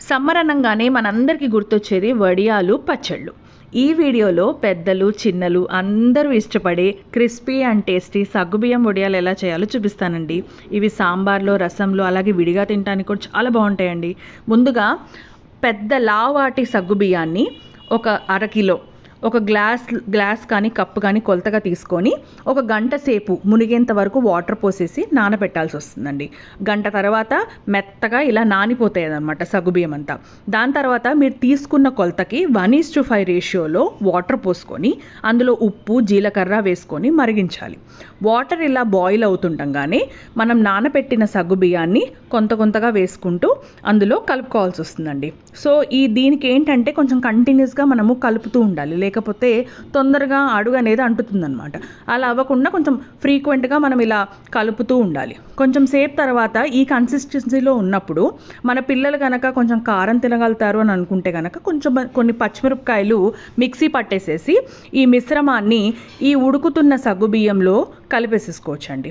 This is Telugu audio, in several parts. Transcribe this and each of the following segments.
సమ్మర్ అనంగానే మనందరికీ గుర్తొచ్చేది వడియాలు పచ్చళ్ళు. ఈ వీడియోలో పెద్దలు చిన్నలు అందరూ ఇష్టపడే క్రిస్పీ అండ్ టేస్టీ సగ్గుబియ్యం వడియాలు ఎలా చేయాలో చూపిస్తానండి. ఇవి సాంబార్లో, రసంలో, అలాగే విడిగా తినడానికి కూడా చాలా బాగుంటాయండి. ముందుగా పెద్ద లావాటి సగ్గుబియ్యాన్ని ఒక అరకిలో ఒక గ్లాస్ కానీ కప్పు కానీ కొలతగా తీసుకొని ఒక గంట సేపు మునిగేంత వరకు వాటర్ పోసేసి నానబెట్టాల్సి వస్తుందండి. గంట తర్వాత మెత్తగా ఇలా నానిపోతాయి అన్నమాట సగ్గుబియ్యం అంతా. దాని తర్వాత మీరు తీసుకున్న కొలతకి 1:5 రేషియోలో వాటర్ పోసుకొని అందులో ఉప్పు, జీలకర్ర వేసుకొని మరిగించాలి. వాటర్ ఇలా బాయిల్ అవుతుండగానే మనం నానబెట్టిన సగ్గుబియ్యాన్ని కొంతగా వేసుకుంటూ అందులో కలుపుకోవాల్సి వస్తుందండి. సో దీనికి ఏంటంటే కొంచెం కంటిన్యూస్గా మనము కలుపుతూ ఉండాలి, లేకపోతే తొందరగా అడుగు అనేది అంటుతుందన్నమాట. అలా అవ్వకుండా కొంచెం ఫ్రీక్వెంట్గా మనం ఇలా కలుపుతూ ఉండాలి. కొంచెం సేపు తర్వాత ఈ కన్సిస్టెన్సీలో ఉన్నప్పుడు మన పిల్లలు కనుక కొంచెం కారం తినగలుగుతారు అని అనుకుంటే కనుక కొన్ని పచ్చిమిరపకాయలు మిక్సీ పట్టేసేసి ఈ మిశ్రమాన్ని ఈ ఉడుకుతున్న సగ్గుబియ్యంలో కలిపేసేసుకోవచ్చండి.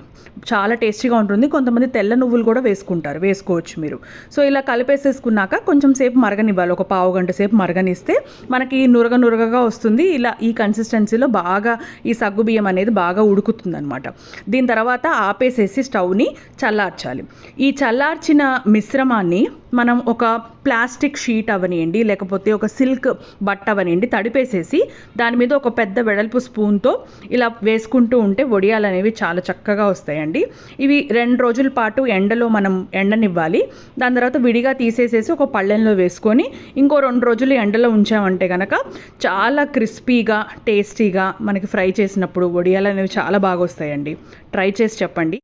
చాలా టేస్టీగా ఉంటుంది. కొంతమంది తెల్ల నువ్వులు కూడా వేసుకోవచ్చు మీరు. సో ఇలా కలిపేసేసుకున్నాక కొంచెం సేపు మరగనివ్వాలి. ఒక పావు గంట సేపు మరగనిస్తే మనకి నురగగా వస్తుంది. ఇలా ఈ కన్సిస్టెన్సీలో బాగా ఈ సగ్గుబియ్యం అనేది బాగా ఉడుకుతుంది అనమాట. దీని తర్వాత ఆపేసేసి స్టవ్ని చల్లార్చాలి. ఈ చల్లార్చిన మిశ్రమాన్ని మనం ఒక ప్లాస్టిక్ షీట్ అవనియండి, లేకపోతే ఒక సిల్క్ బట్ట అవనియండి తడిపేసేసి దాని మీద ఒక పెద్ద వెడల్పు స్పూన్తో ఇలా వేసుకుంటూ ఉంటే వడియాలు అనేవి చాలా చక్కగా వస్తాయండి. ఇవి 2 రోజుల పాటు ఎండలో మనం ఎండనివ్వాలి. దాని తర్వాత విడిగా తీసేసేసి ఒక పళ్ళెంలో వేసుకొని ఇంకో 2 రోజులు ఎండలో ఉంచామంటే కనుక చాలా క్రిస్పీగా టేస్టీగా మనకి ఫ్రై చేసినప్పుడు వడియాలు అనేవి చాలా బాగా వస్తాయండి. ట్రై చేసి చెప్పండి.